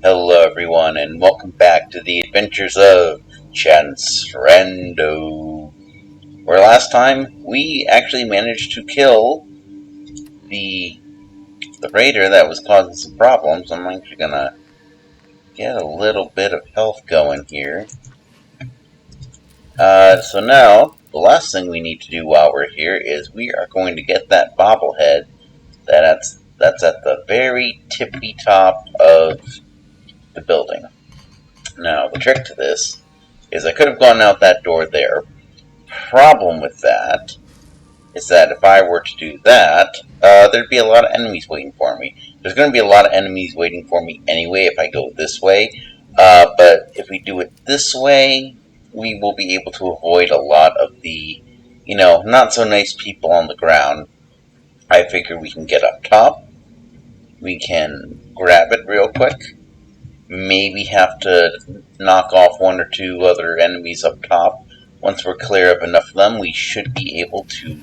Hello everyone and welcome back to the adventures of Chance Rando. Where last time we actually managed to kill the raider that was causing some problems. I'm actually gonna get a little bit of health going here. So now, the last thing we need to do while we're here is we are going to get that bobblehead that's at the very tippy top of the building. Now, the trick to this is I could have gone out that door there. Problem with that is that if I were to do that, there'd be a lot of enemies waiting for me. There's going to be a lot of enemies waiting for me anyway if I go this way, but if we do it this way, we will be able to avoid a lot of the, not so nice people on the ground. I figure we can get up top, we can grab it real quick, maybe have to knock off one or two other enemies up top. Once we're clear of enough of them, we should be able to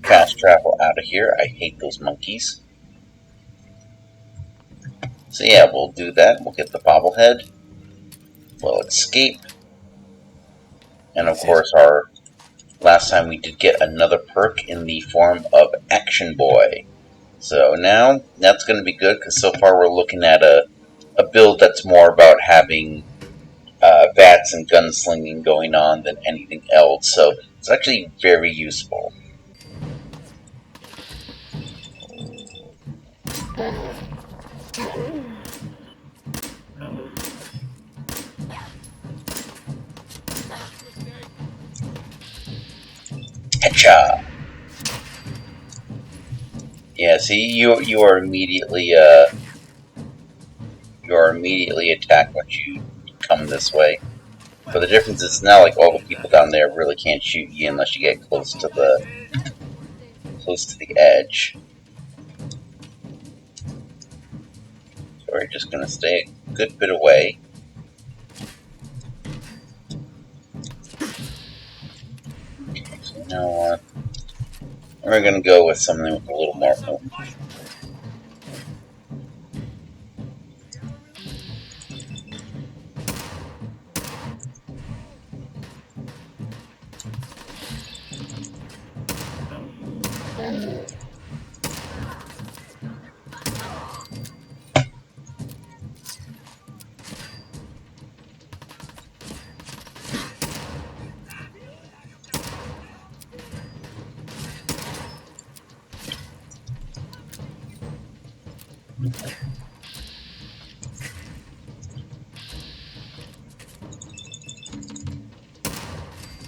fast travel out of here. I hate those monkeys. So yeah, we'll do that. We'll get the bobblehead. We'll escape. And of course, our last time we did get another perk in the form of Action Boy. So now, that's going to be good, because so far we're looking at a build that's more about having bats and gunslinging going on than anything else. So it's actually very useful. Headshot. Yeah, see, you are immediately attacked once you come this way. But the difference is now, like, all the people down there really can't shoot you unless you get close to the edge. So we're just gonna stay a good bit away. Okay, so you know what? We're gonna go with something with a little more oomph.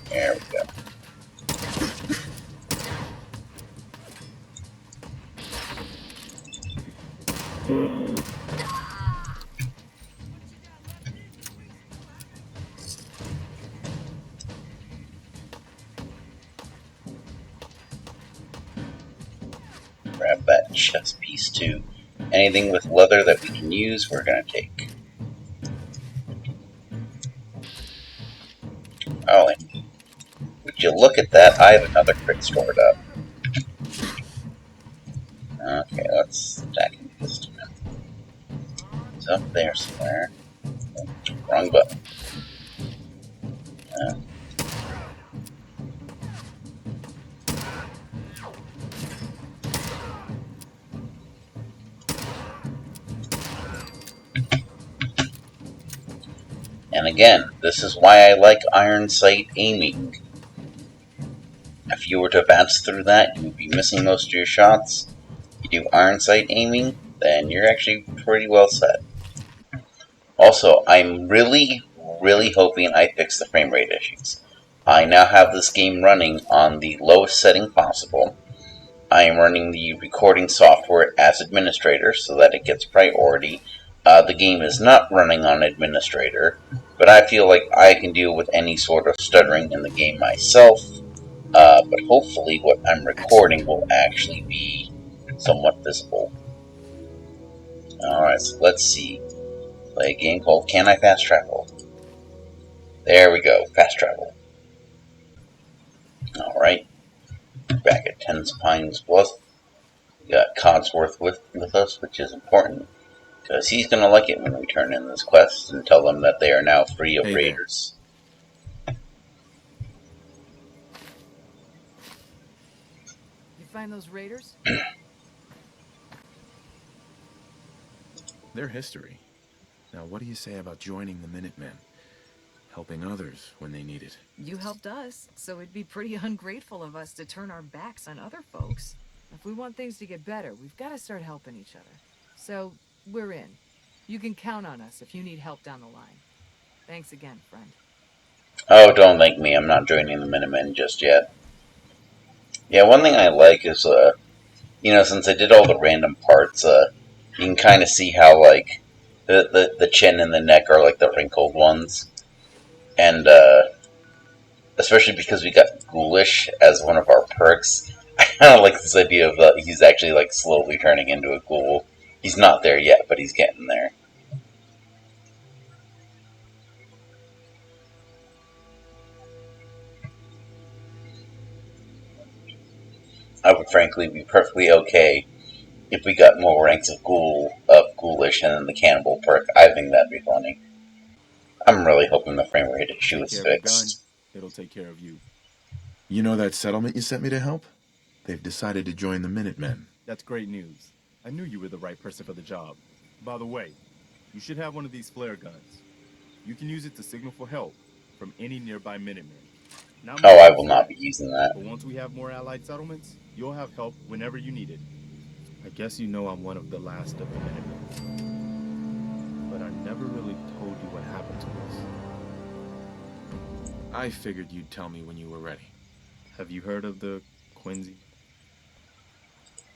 There we go. Grab that chest piece too. Anything with leather that we can use, we're gonna take. Oh, and would you look at that? I have another crit stored up. Okay, let's stack into this one. It's up there somewhere. Oh, wrong button. Uh, and again, this is why I like iron sight aiming. If you were to advance through that, you would be missing most of your shots. You do iron sight aiming, then you're actually pretty well set. Also, I'm really hoping I fix the frame rate issues. I now have this game running on the lowest setting possible. I am running the recording software as administrator so that it gets priority. The game is not running on administrator, but I feel like I can deal with any sort of stuttering in the game myself. But hopefully what I'm recording will actually be somewhat visible. Alright, so let's see. Play a game called Can I Fast Travel? There we go, fast travel. Alright, back at Tens Pines Bluff. We got Codsworth with us, which is important. Because he's going to like it when we turn in this quest and tell them that they are now free of raiders. You find those raiders? Their history. Now, what do you say about joining the Minutemen? Helping others when they need it. You helped us, so it'd be pretty ungrateful of us to turn our backs on other folks. If we want things to get better, we've got to start helping each other. So, we're in. You can count on us if you need help down the line. Thanks again, friend. Oh, don't thank me. I'm not joining the Minutemen just yet. Yeah, one thing I like is, since I did all the random parts, you can kind of see how, like, the chin and the neck are, like, the wrinkled ones. And, especially because we got Ghoulish as one of our perks, I kind of like this idea of he's actually, like, slowly turning into a ghoul. He's not there yet, but he's getting there. I would frankly be perfectly okay if we got more ranks of ghoulish, and then the cannibal perk. I think that'd be funny. I'm really hoping the frame rate issue is fixed. It'll take care of you. You know that settlement you sent me to help? They've decided to join the Minutemen. That's great news. I knew you were the right person for the job. By the way, you should have one of these flare guns. You can use it to signal for help from any nearby Minutemen. Oh, I will not be using that. But once we have more allied settlements, you'll have help whenever you need it. I guess you know I'm one of the last of the Minutemen. But I never really told you what happened to us. I figured you'd tell me when you were ready. Have you heard of the Quincy?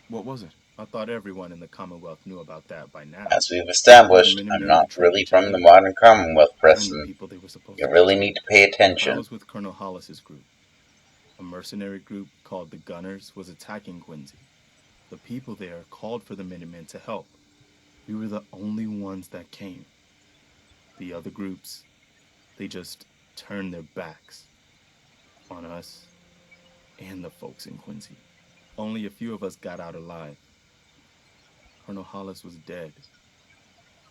What was it? I thought everyone in the Commonwealth knew about that by now. As we've established, I'm not really from the modern Commonwealth, Preston. You really need to pay attention. I was with Colonel Hollis's group. A mercenary group called the Gunners was attacking Quincy. The people there called for the Minutemen to help. We were the only ones that came. The other groups, they just turned their backs on us and the folks in Quincy. Only a few of us got out alive. Colonel Hollis was dead,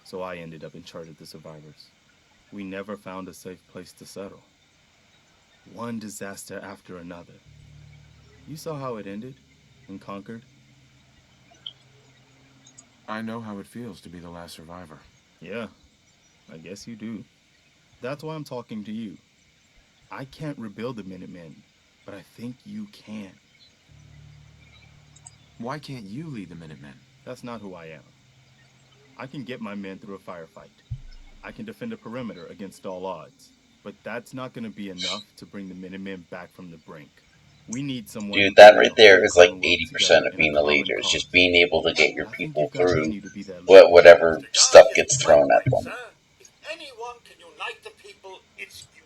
so I ended up in charge of the survivors. We never found a safe place to settle. One disaster after another. You saw how it ended in Concord? I know how it feels to be the last survivor. Yeah, I guess you do. That's why I'm talking to you. I can't rebuild the Minutemen, but I think you can. Why can't you lead the Minutemen? That's not who I am. I can get my men through a firefight. I can defend a perimeter against all odds. But that's not going to be enough to bring the Minutemen back from the brink. We need someone. Dude, that right there is like 80% of being a leader. It's just being able to get your people through whatever stuff gets thrown at them. If anyone can unite the people, it's you.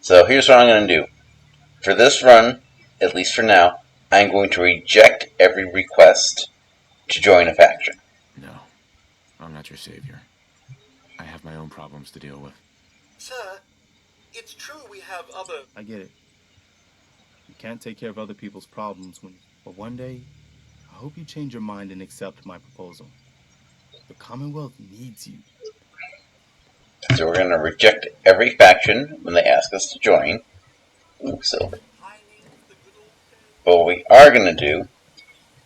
So here's what I'm going to do. For this run, at least for now, I'm going to reject every request to join a faction. No, I'm not your savior. I have my own problems to deal with. Sir, it's true we have other... I get it. You can't take care of other people's problems but one day, I hope you change your mind and accept my proposal. The Commonwealth needs you. So we're going to reject every faction when they ask us to join. Ooh, silver. But what we are going to do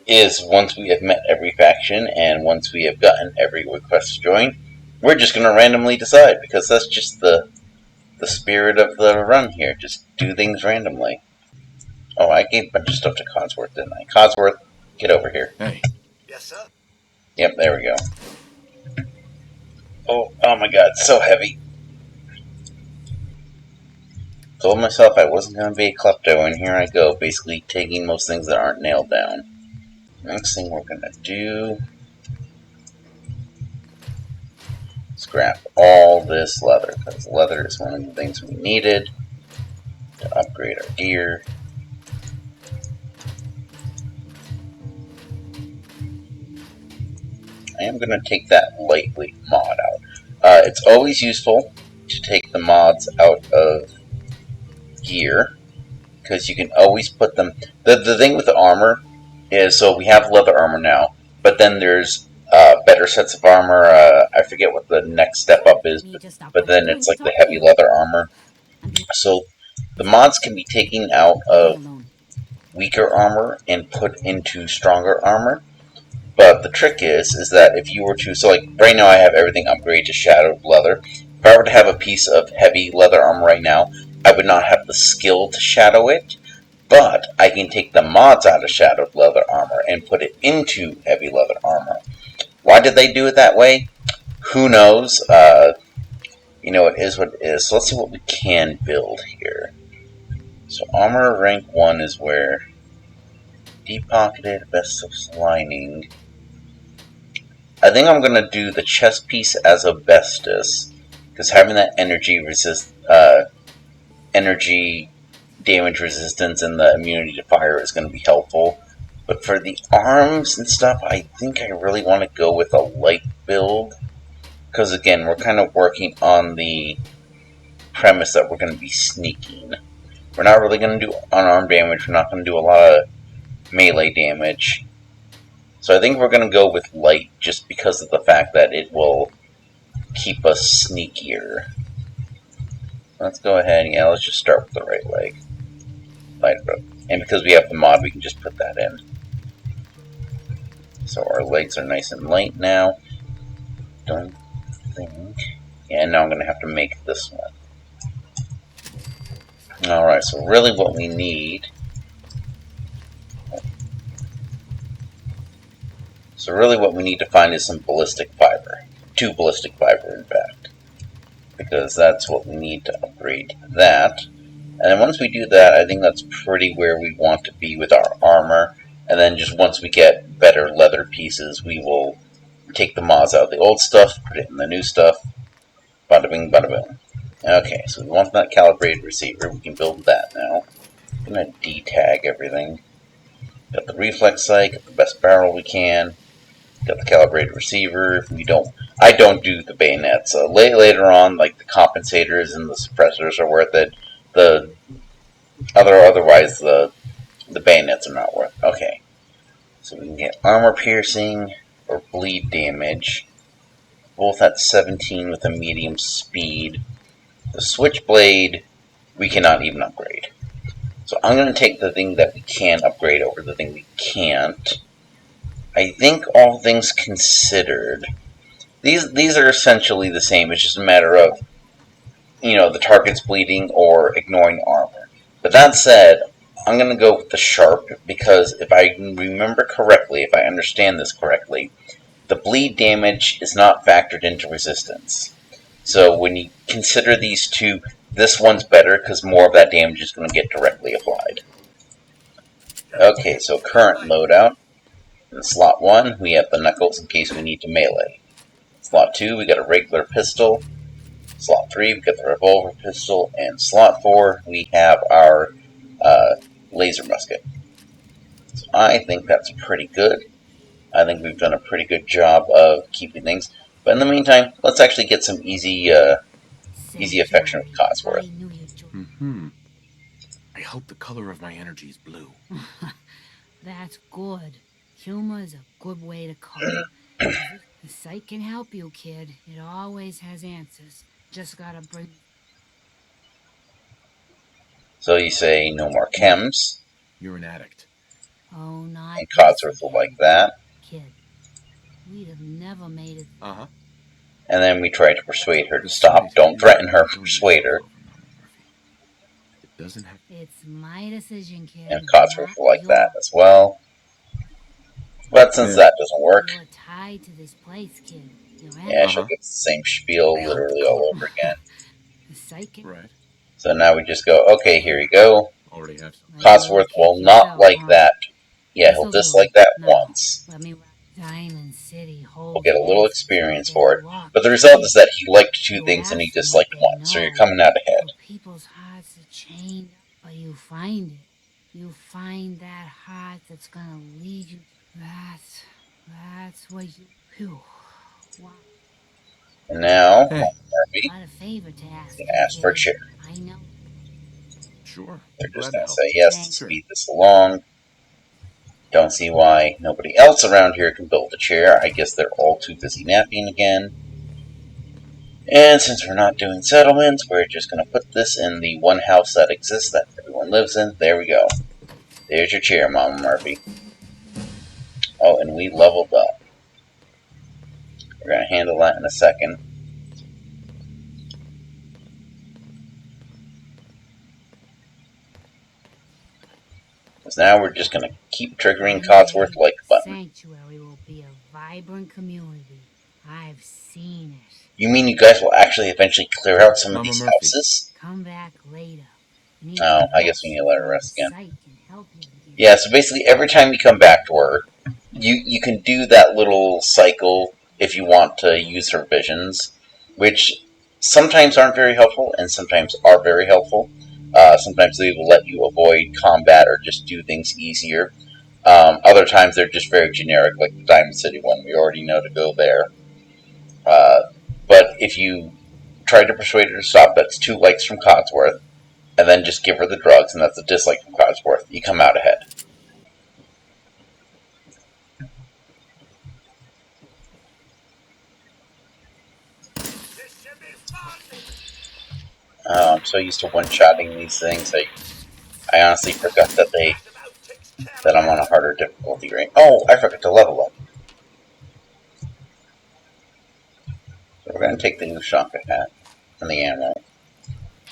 is, once we have met every faction and once we have gotten every request to join, we're just going to randomly decide, because that's just the spirit of the run here. Just do things randomly. Oh, I gave a bunch of stuff to Codsworth, didn't I? Codsworth, get over here. Hey. Yes, sir. Yep, there we go. Oh my god, it's so heavy. Told myself I wasn't going to be a klepto, and here I go, basically taking most things that aren't nailed down. Next thing we're going to do... scrap all this leather, because leather is one of the things we needed to upgrade our gear. I am going to take that lightweight mod out. It's always useful to take the mods out of gear, because you can always put them... The thing with the armor is, so we have leather armor now, but then there's better sets of armor. I forget what the next step up is, but then it's like the heavy leather armor. So the mods can be taken out of weaker armor and put into stronger armor. But the trick is that if you were to, so like right now I have everything upgraded to shadowed leather. If I were to have a piece of heavy leather armor right now, I would not have the skill to shadow it. But I can take the mods out of shadowed leather armor and put it into heavy leather armor. Why did they do it that way? Who knows? It is what it is. So let's see what we can build here. So armor rank 1 is where deep pocketed, asbestos lining. I think I'm gonna do the chest piece as asbestos, because having that energy damage resistance and the immunity to fire is going to be helpful. But for the arms and stuff, I think I really want to go with a light build, because again, we're kind of working on the premise that we're going to be sneaking. We're not really going to do unarmed damage. We're not going to do a lot of melee damage. So I think we're going to go with light just because of the fact that it will keep us sneakier. Let's go ahead. Yeah, let's just start with the right leg. Light up. And because we have the mod, we can just put that in. So our legs are nice and light now. Don't think. Yeah, now I'm going to have to make this one. Alright, so really what we need... So really what we need to find is some ballistic fiber. 2 ballistic fiber, in fact. Because that's what we need to upgrade that. And then once we do that, I think that's pretty where we want to be with our armor. And then just once we get better leather pieces, we will take the mods out of the old stuff, put it in the new stuff. Bada bing, bada boom. Okay, so we want that calibrated receiver. We can build that now. I'm going to detag everything. Got the reflex sight, got the best barrel we can. Got the calibrated receiver. I don't do the bayonets. Later on, like the compensators and the suppressors are worth it. Otherwise, the bayonets are not worth it. Okay, so we can get armor piercing or bleed damage. Both at 17 with a medium speed. The switchblade we cannot even upgrade. So I'm going to take the thing that we can upgrade over the thing we can't. I think all things considered, these are essentially the same. It's just a matter of, the target's bleeding or ignoring armor. But that said, I'm going to go with the sharp because if I remember correctly, if I understand this correctly, the bleed damage is not factored into resistance. So when you consider these two, this one's better because more of that damage is going to get directly applied. Okay, so current loadout. In slot 1, we have the knuckles in case we need to melee. Slot 2, we got a regular pistol. Slot 3, we got the revolver pistol. And slot 4, we have our laser musket. So I think that's pretty good. I think we've done a pretty good job of keeping things. But in the meantime, let's actually get some easy affection with Codsworth. I hope the color of my energy is blue. That's good. Humor is a good way to cope. The sight can help you, kid. It always has answers. Just gotta bring... So you say no more chems. You're an addict. Oh, not And Codsworth will like that. Kid, we'd have never made it. Uh-huh. And then we try to persuade her to stop. Don't threaten her, persuade her. It doesn't have... It's my decision, kid. And Codsworth will like that as well. But since that doesn't work, You're tied to this place, kid. yeah, she'll get the same spiel literally all over again. Right. So now we just go, okay, here you go. Already have some. Codsworth will not like that. Yeah, he'll dislike that once. Let me Diamond City We'll get a little experience for it. But the result is that he liked 2 things and he disliked 1. So you're coming out ahead. People's hearts are chained, but you find it. You find that heart that's gonna lead you. That's what you... Whew. Wow. And now, Hey. Harvey, Not a favor to ask. you can ask for a chair. I know. Sure. They're just Glad going to to say help. yes to speed this along. Don't see why nobody else around here can build a chair. I guess they're all too busy napping again. And since we're not doing settlements, we're just going to put this in the one house that exists that everyone lives in. There we go. There's your chair, Mama Murphy. Oh, and we leveled up. We're going to handle that in a second. Because now we're just going to keep triggering Codsworth like a button. Sanctuary will be a vibrant community. I've seen it. You mean you guys will actually eventually clear out some of Mama these Murphy. houses? Come back later. Oh, I guess we need to let her rest again. Sight can help you again. Yeah, so basically every time you come back to her, you can do that little cycle if you want to use her visions, which sometimes aren't very helpful and sometimes are very helpful. Sometimes they will let you avoid combat or just do things easier. Other times they're just very generic, like the Diamond City one. We already know to go there. But if you try to persuade her to stop, that's 2 likes from Codsworth, and then just give her the drugs, and that's a dislike from Codsworth. You come out ahead. This should be fun! I'm so used to one-shotting these things, I honestly forgot that I'm on a harder difficulty range. Oh, I forgot to level up. So we're going to take the new shotgun hat and the ammo.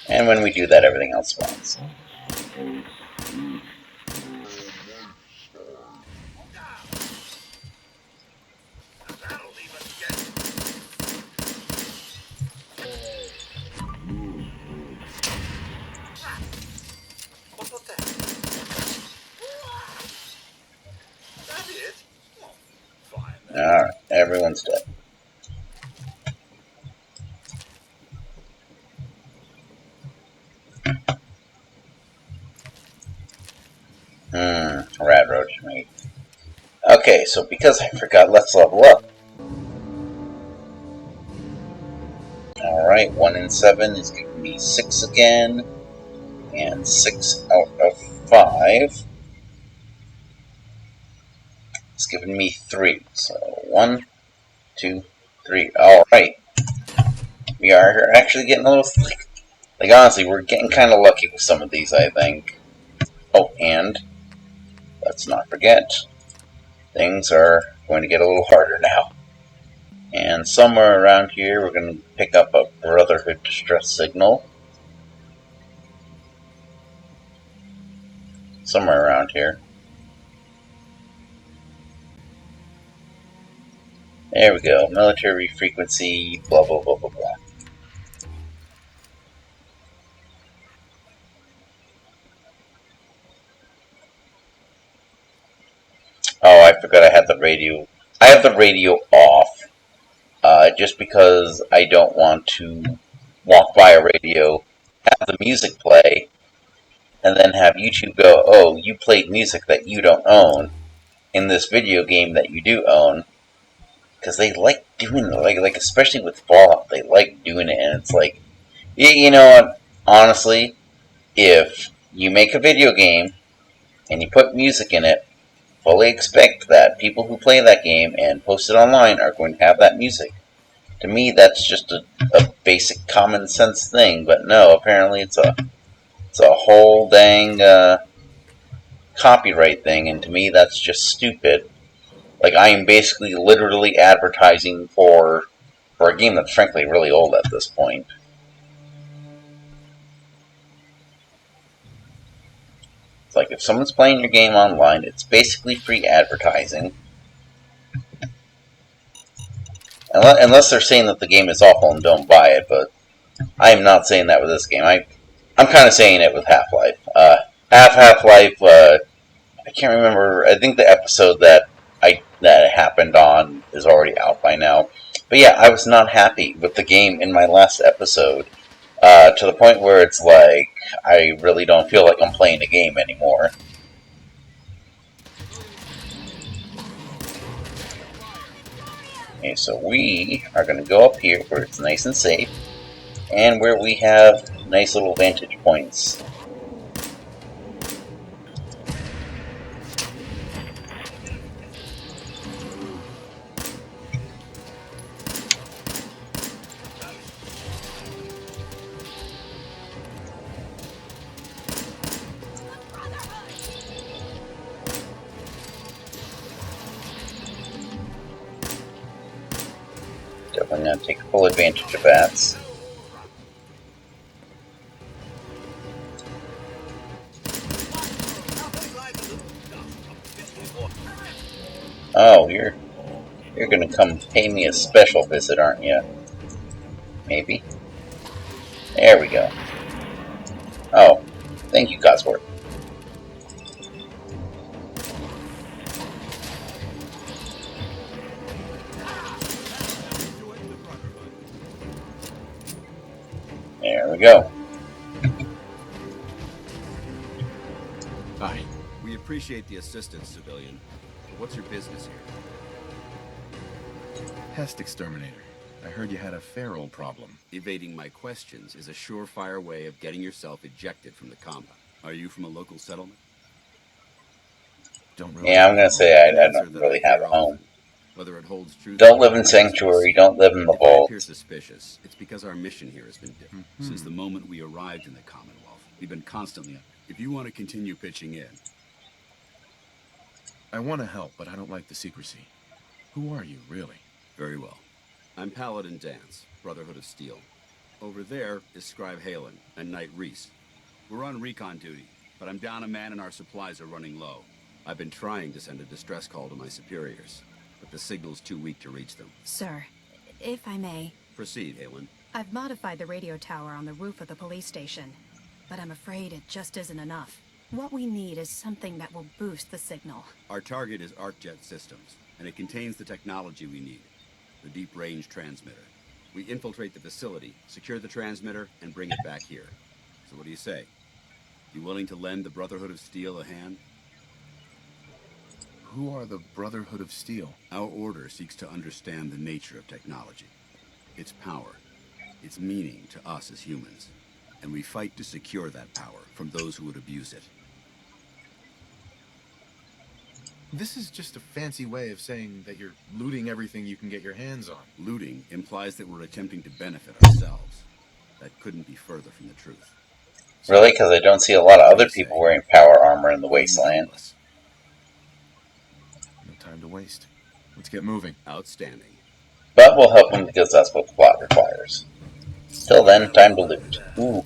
And when we do that, everything else spawns. That'll leave us again. What was that? That it? Oh, fine then. Alright, everyone's dead. Rad roach meat. Okay, so because I forgot, let's level up. Alright, 1 in 7 is giving me 6 again. And 6 out of 5 is giving me 3. So 1, 2, 3. Alright. We are actually getting a little like honestly, we're getting kind of lucky with some of these, I think. Oh, and let's not forget, things are going to get a little harder now. And somewhere around here, we're going to pick up a Brotherhood distress signal. Somewhere around here. There we go. Military frequency, blah, blah, blah, blah, blah. Oh, I forgot I had the radio. I have the radio off, just because I don't want to walk by a radio, have the music play, and then have YouTube go, oh, you played music that you don't own in this video game that you do own. Because they like doing it, like especially with Fallout, they like doing it, and it's like, you know what, honestly, if you make a video game and you put music in it, fully expect that people who play that game and post it online are going to have that music. To me, that's just a basic common sense thing, but no, apparently it's a whole dang copyright thing, and to me that's just stupid. Like, I am basically literally advertising for a game that's frankly really old at this point. It's like if someone's playing your game online, it's basically free advertising. Unless they're saying that the game is awful and don't buy it, but I am not saying that with this game. I'm kind of saying it with Half-Life. Half-Life, I can't remember, I think the episode that it happened on is already out by now. But yeah, I was not happy with the game in my last episode, to the point where it's like, I really don't feel like I'm playing a game anymore. Okay, so we are going to go up here where it's nice and safe, and where we have nice little vantage points. Definitely going to take full advantage of that. Oh, you're going to come pay me a special visit, aren't you? Maybe. There we go. Oh, thank you, Cosworth. There we go. Hi. We appreciate the assistance, civilian. But what's your business here? Pest exterminator. I heard you had a feral problem. Evading my questions is a surefire way of getting yourself ejected from the compound. Are you from a local settlement? Don't really Yeah, I'm have going a to home. say I An answer don't that I really have hear a home. often. Whether it holds truth Don't or live in not remains to be Sanctuary, seen. don't live in the If I appear vault. suspicious, it's because our mission here has been different. Since the moment we arrived in the Commonwealth, we've been constantly... If you want to continue pitching in... I want to help, but I don't like the secrecy. Who are you, really? Very well. I'm Paladin Dance, Brotherhood of Steel. Over there is Scribe Halen and Knight Reese. We're on recon duty, but I'm down a man and our supplies are running low. I've been trying to send a distress call to my superiors, but the signal's too weak to reach them. Sir, if I may, Proceed, Halen. I've modified the radio tower on the roof of the police station, but I'm afraid it just isn't enough. What we need is something that will boost the signal. Our target is ArcJet Systems, and it contains the technology we need, the deep-range transmitter. We infiltrate the facility, secure the transmitter, and bring it back here. So what do you say? You willing to lend the Brotherhood of Steel a hand? Who are the Brotherhood of Steel? Our order seeks to understand the nature of technology, its power, its meaning to us as humans, and we fight to secure that power from those who would abuse it. This is just a fancy way of saying that you're looting everything you can get your hands on. Looting implies that we're attempting to benefit ourselves. That couldn't be further from the truth. So, Really? Because I don't see a lot of what do other you people say? wearing power armor in the Will you wasteland. help us? No time to waste. Let's get moving. Outstanding. But we'll help them because that's what the plot requires. Till then, time to loot. Ooh.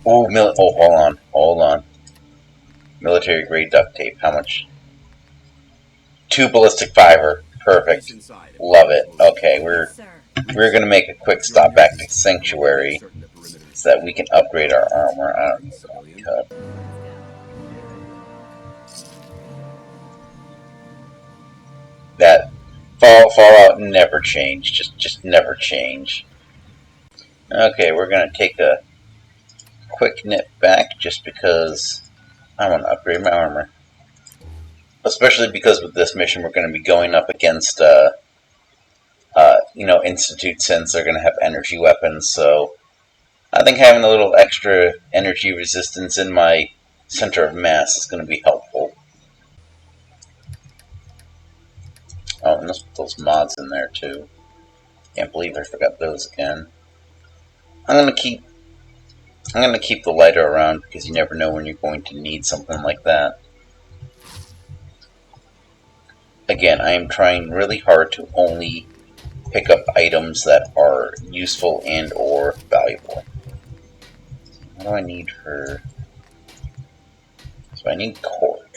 Ooh, oh, hold on. Military grade duct tape. How much? 2 ballistic fiber. Perfect. Peace inside. Love it. Okay, Yes, sir. we're gonna make a quick stop back to Sanctuary so that we can upgrade our armor. I don't know what we could. That Fallout never change. Just never change. Okay, we're gonna take a quick nip back just because I want to upgrade my armor. Especially because with this mission we're going to be going up against Institute, since they're going to have energy weapons, so I think having a little extra energy resistance in my center of mass is going to be helpful. Oh, and let's put those mods in there too. Can't believe I forgot those again. I'm gonna keep the lighter around because you never know when you're going to need something like that. Again, I am trying really hard to only pick up items that are useful and or valuable. What do I need for... So I need cork.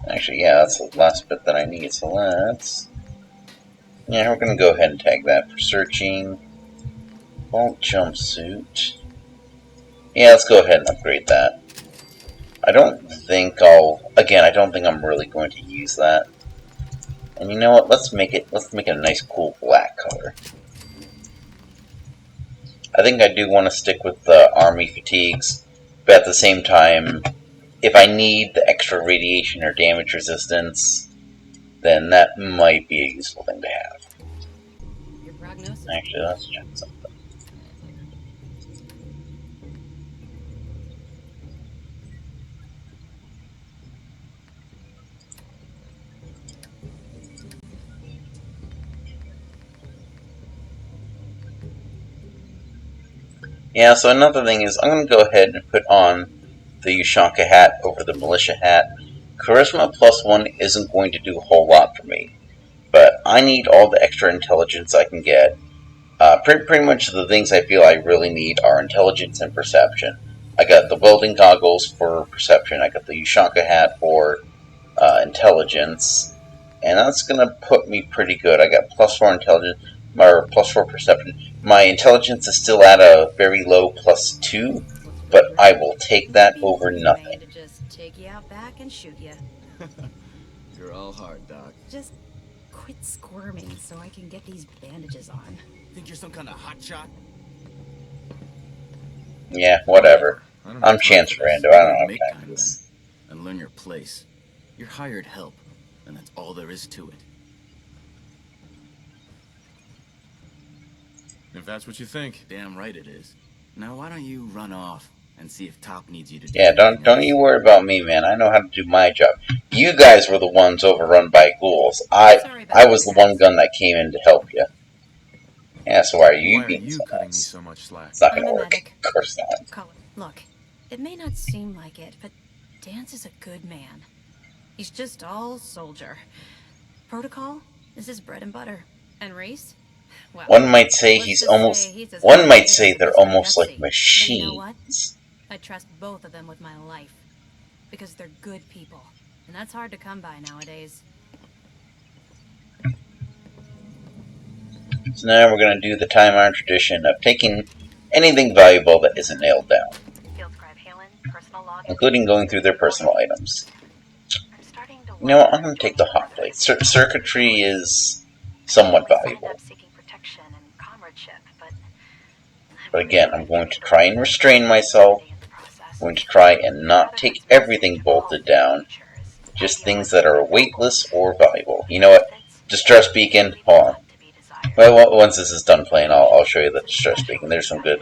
Actually, yeah, that's the last bit that I need, so let's... Yeah, we're going to go ahead and tag that for searching. Vault jumpsuit. Yeah, let's go ahead and upgrade that. I don't think I'm really going to use that. And you know what, let's make it a nice cool black color. I think I do want to stick with the army fatigues, but at the same time, if I need the extra radiation or damage resistance, then that might be a useful thing to have. Your prognosis. Actually, let's check something. Yeah, so another thing is I'm going to go ahead and put on the Ushanka hat over the militia hat. Charisma +1 isn't going to do a whole lot for me, but I need all the extra intelligence I can get. Pretty much the things I feel I really need are intelligence and perception. I got the welding goggles for perception. I got the Ushanka hat for intelligence, and that's gonna put me pretty good. I got +4 intelligence, or +4 perception. My intelligence is still at a very low +2, but I will take that Maybe over you need a nothing. man to just take you out back and shoot you. You're all hard, Doc. Just quit squirming so I can get these bandages on. Think you're some kind of hotshot? Yeah, whatever. I don't have I'm time Chance for this. Rando. I don't have Make time for time this. then, and learn your place. You're hired help, and that's all there is to it. If that's what you think. Damn right it is. Now why don't you run off and see if Top needs you to do Yeah, don't you worry about me, man. I know how to do my job. You guys were the ones overrun by ghouls. Sorry about I the was the one mishap. gun that came in to help you. Yeah, so why are you Why are being you so cutting me nice? so much slack? It's not I'm gonna a work. medic. Of course not. Colin, look, it may not seem like it, but Dance is a good man. He's just all soldier. Protocol is his bread and butter. And Reese? Well, One might say let's just say he's as one might hard-headed say as they're Mr. almost like Gutsy. But you know what? machines. I trust both of them with my life. Because they're good people. And that's hard to come by nowadays. So now we're gonna do the time-honored tradition of taking anything valuable that isn't nailed down, including going through their personal items. You know what? I'm gonna take the hot plate. Circuitry is somewhat valuable. But again, I'm going to try and restrain myself. I'm going to try and not take everything bolted down. Just things that are weightless or valuable. You know what? Distress beacon. Hold on. Well, once this is done playing, I'll show you the distress beacon. There's some good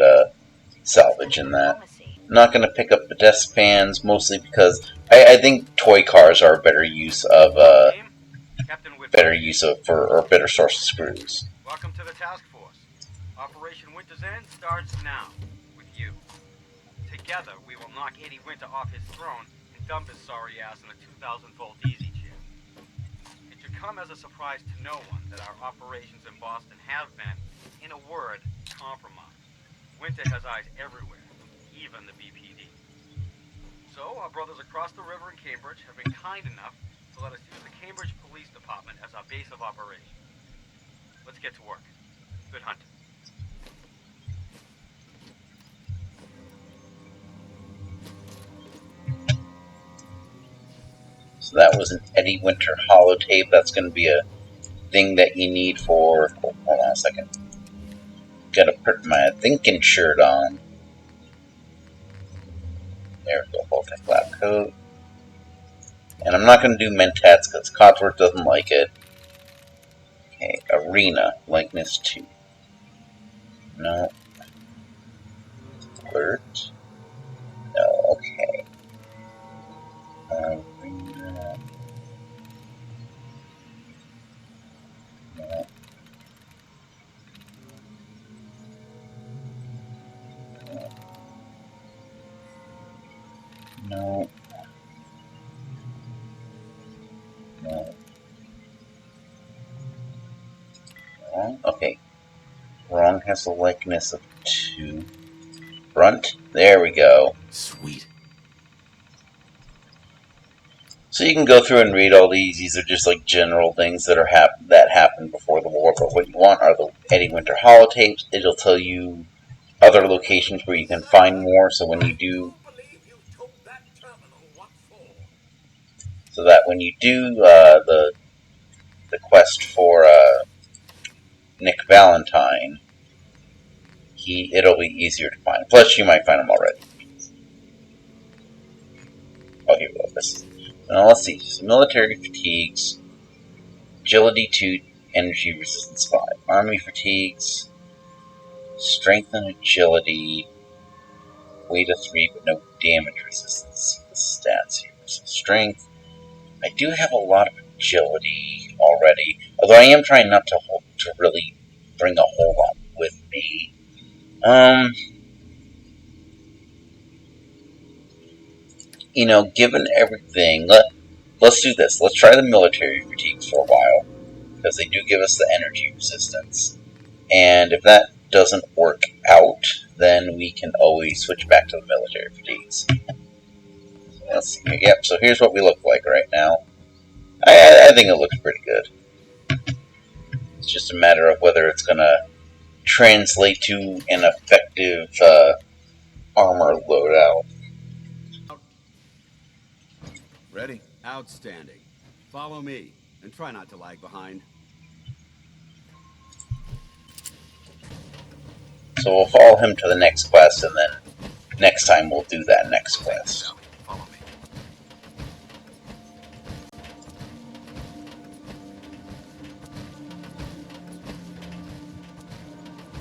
salvage in that. I'm not going to pick up the desk fans, mostly because I think toy cars are a better use of or better source of screws. Welcome to the task force. Operation Winter's End starts now, with you. Together, we will knock Eddie Winter off his throne and dump his sorry ass in a 2,000-volt easy chair. It should come as a surprise to no one that our operations in Boston have been, in a word, compromised. Winter has eyes everywhere, even the BPD. So, our brothers across the river in Cambridge have been kind enough to let us use the Cambridge Police Department as our base of operations. Let's get to work. Good hunting. So that was an Eddie Winter holotape. That's going to be a thing that you need for... Oh, hold on a second. Gotta put my thinking shirt on. There we go. Voltec lab coat. And I'm not going to do Mentats because Codsworth doesn't like it. Okay, Arena. Likeness 2. No. Alert. No, okay. Arena. No. No. No. Wrong? Okay. Wrong has a likeness of 2. Front? There we go. Sweet. So you can go through and read all these. These are just like general things that are that happened before the war. But what you want are the Eddie Winter holotapes. It'll tell you other locations where you can find more. So when you do, so that when you do the quest for Nick Valentine, it'll be easier to find. Plus, you might find them already. Oh, here we go. Now let's see. So military fatigues, agility 2, energy resistance 5, army fatigues, strength and agility, weight of 3, but no damage resistance. The stats here. So strength. I do have a lot of agility already, although I am trying not to really bring a whole lot with me. Given everything, let's do this. Let's try the military fatigues for a while. because they do give us the energy resistance. And if that doesn't work out, then we can always switch back to the military fatigues. Let's see here. Yep, so here's what we look like right now. I think it looks pretty good. It's just a matter of whether it's going to translate to an effective armor loadout. Ready? Outstanding. Follow me, and try not to lag behind. So we'll follow him to the next quest, and then next time we'll do that next quest. Follow me.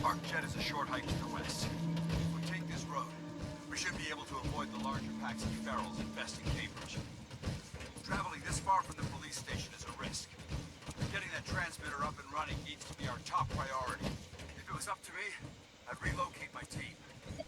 Our jet is a short hike to the west. If we take this road, we should be able to avoid the larger packs of ferals infesting Cambridge. Traveling this far from the police station is a risk. Getting that transmitter up and running needs to be our top priority. If it was up to me, I'd relocate my team.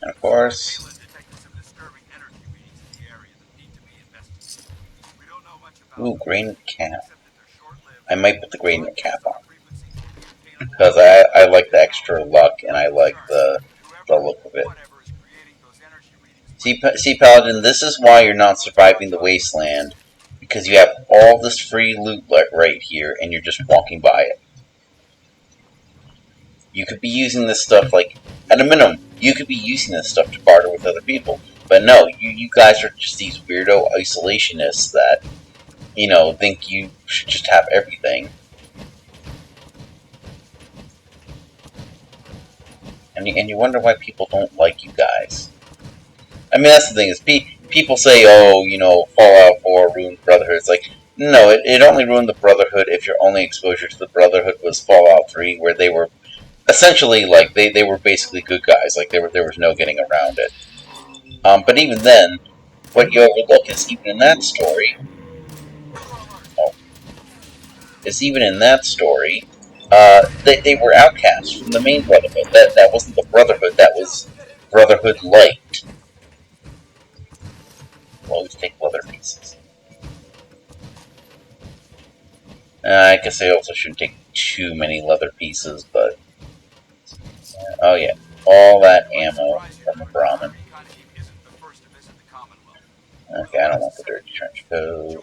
And of course, Halen detected some disturbing energy readings in the area that need to be investigated. We don't know much about ooh, them, green cap. except that they're short-lived. I might put the green cap on Frequencies will be obtainable because I like the extra luck and I like the look of it. whatever is creating those energy readings. See, Paladin, this is why you're not surviving the wasteland, because you have all this free loot right here, and you're just walking by it. You could be using this stuff, like, at a minimum, you could be using this stuff to barter with other people. But no, you guys are just these weirdo isolationists that, think you should just have everything. And you wonder why people don't like you guys. I mean, that's the thing, is people say, oh, Fallout 4 ruined Brotherhood. It's like, no, it only ruined the Brotherhood if your only exposure to the Brotherhood was Fallout 3, where they were essentially, like, they were basically good guys. Like, there was no getting around it. But even then, what you overlook is even in that story, they were outcasts from the main Brotherhood. That wasn't the Brotherhood, that was Brotherhood Light. We'll always take leather pieces. I guess I also shouldn't take too many leather pieces, but... oh yeah, all that ammo from the Brahmin. Okay, I don't want the dirty trench coat.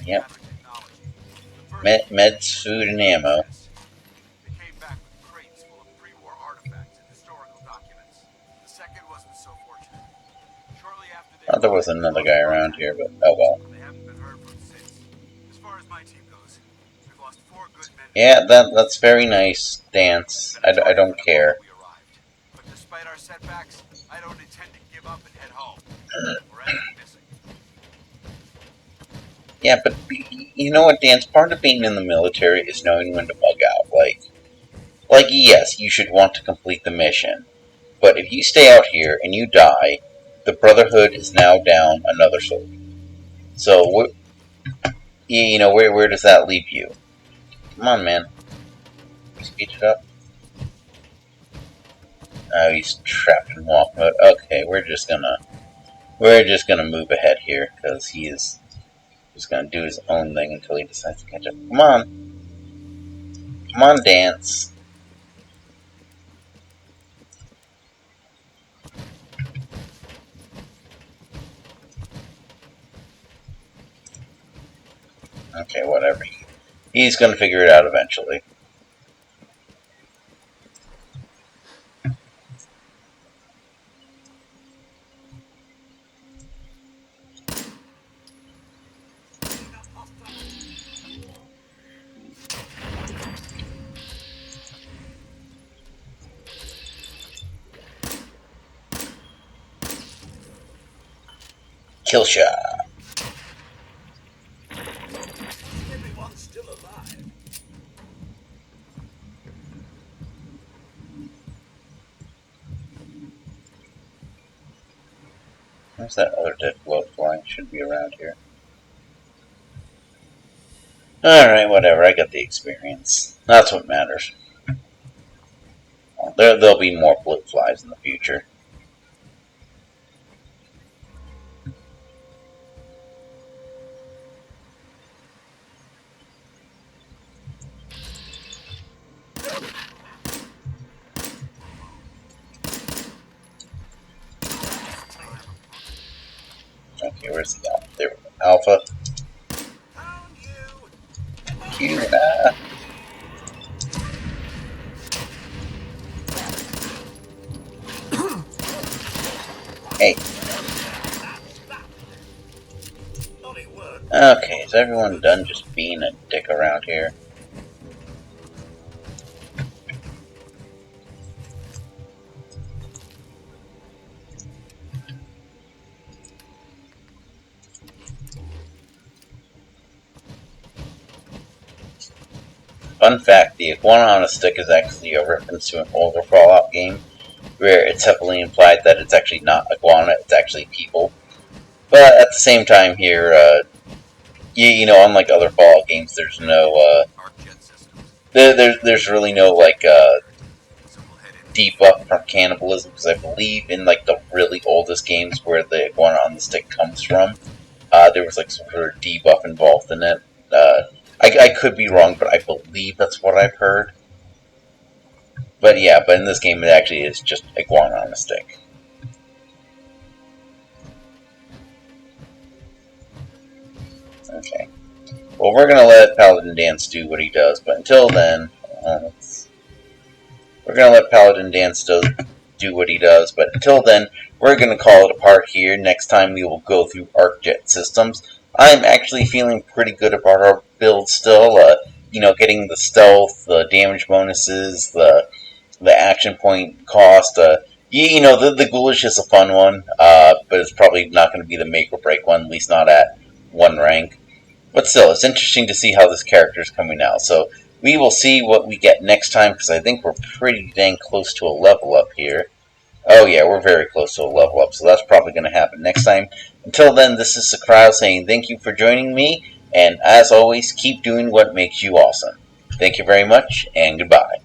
Yep. Meds, food, and ammo. They came back with crates full of pre-war artifacts and historical documents. The second wasn't so fortunate. Shortly after they Thought there was another guy around here, but oh well. They haven't been heard from since. As far as my team goes, we've lost 4 good men. Yeah, that's very nice, Dance. I don't care. But despite our setbacks, I don't intend to give up and head home. We're missing. Yeah, but you know what, Dance? Part of being in the military is knowing when to bug out. Like, yes, you should want to complete the mission. But if you stay out here and you die, the Brotherhood is now down another soldier. So, where does that leave you? Come on, man. Speed it up. Oh, he's trapped in walk mode. Okay, we're just gonna move ahead here because he is just gonna do his own thing until he decides to catch up. Come on, Dance. Okay, whatever. He's gonna figure it out eventually. Kill shot. Everyone's still alive. Where's that other dead float flying? Should be around here. Alright, whatever. I got the experience. That's what matters. Well, there'll be more float flies in the future. Alpha. Q. Hey. Okay, is everyone done just being a dick around here? Fun fact, the iguana on a stick is actually a reference to an older Fallout game, where it's heavily implied that it's actually not iguana, it's actually people. But at the same time here, you know, unlike other Fallout games, there's no, there's really no, like, debuff from cannibalism, because I believe in, like, the really oldest games where the iguana on the stick comes from, there was, like, some sort of debuff involved in it. I could be wrong, but I believe that's what I've heard. But yeah, but in this game it actually is just iguana on a stick. Okay. Well, we're gonna let Paladin Dance do what he does, but until then, we're gonna let Paladin Dance do what he does, but until then, we're gonna call it a part here. Next time we will go through ArcJet systems. I'm actually feeling pretty good about our build still. You know, getting the stealth, the damage bonuses, the action point cost. You know, the ghoulish is a fun one, but it's probably not going to be the make or break one, at least not at 1 rank. But still, it's interesting to see how this character is coming out. So we will see what we get next time, because I think we're pretty dang close to a level up here. Oh yeah, we're very close to a level up, so that's probably going to happen next time. Until then, this is Sakryle saying thank you for joining me, and as always, keep doing what makes you awesome. Thank you very much, and goodbye.